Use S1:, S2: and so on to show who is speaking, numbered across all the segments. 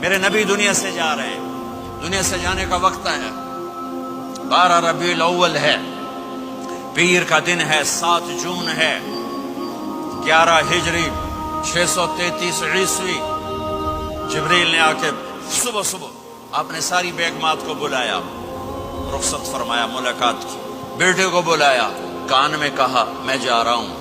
S1: میرے نبی دنیا سے جا رہے ہیں، دنیا سے جانے کا وقت ہے، 12 ربیع الاول ہے، پیر کا دن ہے، 7 جون ہے، 11 ہجری 633 عیسوی۔ جبریل نے آ کے صبح صبح آپ نے ساری بیگمات کو بلایا، رخصت فرمایا ملاقات کی، بیٹے کو بلایا، کان میں کہا میں جا رہا ہوں۔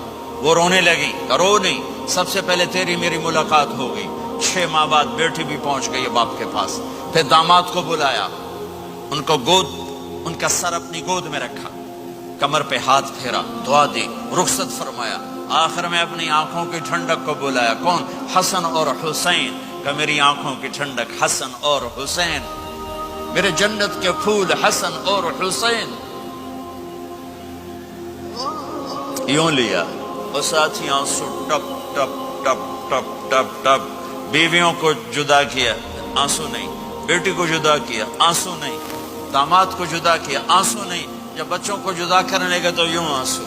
S1: وہ رونے لگی، رو نہیں، سب سے پہلے تیری میری ملاقات ہو گئی۔ 6 ماہ بعد بیٹی بھی پہنچ گئی باپ کے پاس۔ پھر داماد کو بلایا، ان کو ان کا سر اپنی گود میں رکھا، کمر پہ ہاتھ پھیرا، دعا دی، رخصت فرمایا۔ آخر میں اپنی آنکھوں کی ٹھنڈک کو بلایا، کون؟ حسن اور حسین، کہ میری آنکھوں کی ٹھنڈک حسن اور حسین، میرے جنت کے پھول حسن اور حسین۔ یوں لیا اور ساتھ ہی آنسو ٹپ ٹپ ٹپ ٹپ ٹپ ٹپ۔ بیویوں کو جدا کیا، آنسو نہیں، بیٹی کو جدا کیا، آنسو نہیں، داماد کو جدا کیا، آنسو نہیں، جب بچوں کو جدا کرنے لگے تو یوں آنسو۔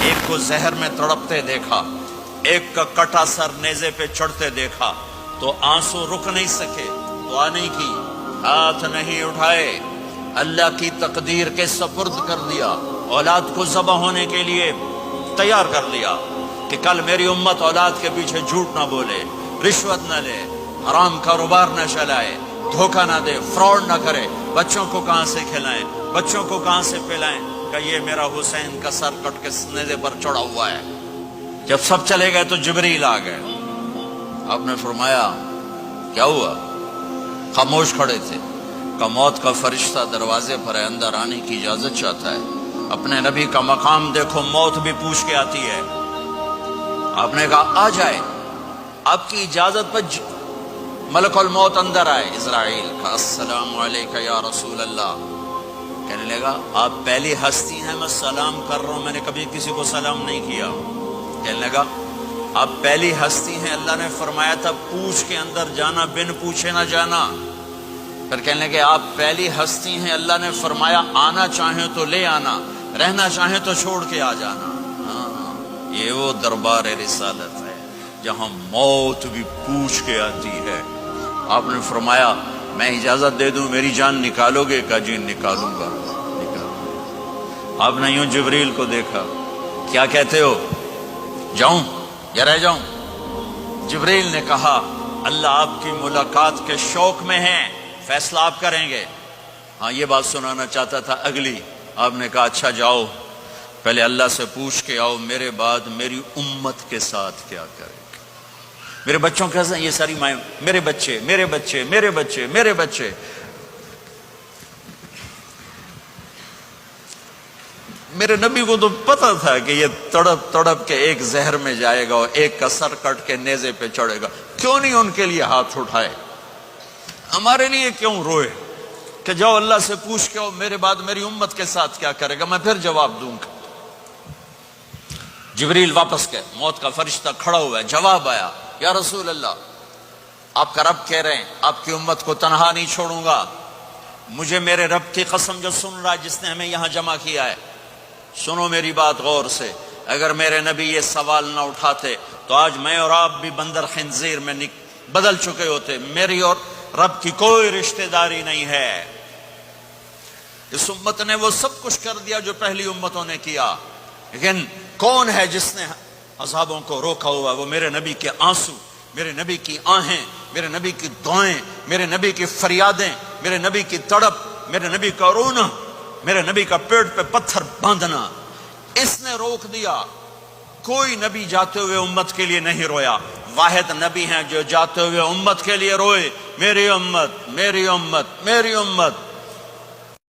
S1: ایک کو زہر میں تڑپتے دیکھا، ایک کا کٹا سر نیزے پہ چڑھتے دیکھا تو آنسو رک نہیں سکے، دعا نہیں کی، ہاتھ نہیں اٹھائے، اللہ کی تقدیر کے سپرد کر دیا، اولاد کو ذبح ہونے کے لیے تیار کر لیا کہ کل میری امت اولاد کے پیچھے جھوٹ نہ بولے، رشوت نہ لے، حرام کاروبار نہ چلائے، دھوکہ نہ دے، فراڈ نہ کرے، بچوں کو کہاں سے کھلائیں، بچوں کو کہاں سے پلائیں، کہ یہ میرا حسین کا سر کٹ کے نیزے پر چڑھا ہوا ہے۔ جب سب چلے گئے تو جبریل آ گئے، آپ نے فرمایا کیا ہوا؟ خاموش کھڑے تھے، کہ موت کا فرشتہ دروازے پر ہے، اندر آنے کی اجازت چاہتا ہے۔ اپنے نبی کا مقام دیکھو، موت بھی پوچھ کے آتی ہے۔ آپ نے کہا آ جائے، آپ کی اجازت پر ملک الموت اندر آئے۔ اسرائیل کا السلام علیکہ یا رسول اللہ، کہنے لگا آپ پہلی ہستی ہیں، میں سلام کر رہا ہوں، میں نے کبھی کسی کو سلام نہیں کیا۔ کہنے لگا آپ پہلی ہستی ہیں، اللہ نے فرمایا تھا پوچھ کے اندر جانا، بن پوچھے نہ جانا۔ پھر کہنے لگے آپ پہلی ہستی ہیں، اللہ نے فرمایا آنا چاہیں تو لے آنا، رہنا چاہیں تو چھوڑ کے آ جانا۔ ہاں، یہ وہ دربار رسالت ہے جہاں موت بھی پوچھ کے آتی ہے۔ آپ نے فرمایا میں اجازت دے دوں میری جان نکالو گے؟ کہا جی نکالوں گا۔ آپ نے یوں جبریل کو دیکھا، کیا کہتے ہو، جاؤں یا رہ جاؤں؟ جبریل نے کہا اللہ آپ کی ملاقات کے شوق میں ہیں، فیصلہ آپ کریں گے۔ ہاں یہ بات سنانا چاہتا تھا اگلی۔ آپ نے کہا اچھا جاؤ، پہلے اللہ سے پوچھ کے آؤ میرے بعد میری امت کے ساتھ کیا کرے گا، میرے بچوں کے ساتھ۔ یہ ساری مائیں، میرے بچے میرے بچے میرے بچے میرے بچے۔ میرے نبی کو تو پتا تھا کہ یہ تڑپ تڑپ کے ایک زہر میں جائے گا اور ایک کا سر کٹ کے نیزے پہ چڑھے گا، کیوں نہیں ان کے لیے ہاتھ اٹھائے، ہمارے لیے کیوں روئے کہ جاؤ اللہ سے پوچھ کے میرے بعد میری امت کے ساتھ کیا کرے گا، میں پھر جواب دوں گا۔ جبریل واپس گئے، موت کا فرشتہ کھڑا ہوا ہے، جواب آیا یا رسول اللہ آپ کا رب کہہ رہے ہیں آپ کی امت کو تنہا نہیں چھوڑوں گا، مجھے میرے رب کی قسم جو سن رہا ہے جس نے ہمیں یہاں جمع کیا ہے، سنو میری بات غور سے، اگر میرے نبی یہ سوال نہ اٹھاتے تو آج میں اور آپ بھی بندر خنزیر میں بدل چکے ہوتے۔ میری اور رب کی کوئی رشتہ داری نہیں ہے، اس امت نے وہ سب کچھ کر دیا جو پہلی امتوں نے کیا، لیکن کون ہے جس نے عذابوں کو روکا ہوا؟ وہ میرے نبی کے آنسو، میرے نبی کی آہیں، میرے نبی کی دعائیں، میرے نبی کی فریادیں، میرے نبی کی تڑپ، میرے نبی کا رونا، میرے نبی کا پیٹ پہ پتھر باندھنا، اس نے روک دیا۔ کوئی نبی جاتے ہوئے امت کے لیے نہیں رویا، واحد نبی ہیں جو جاتے ہوئے امت کے لیے روئے، میری امت میری امت میری امت۔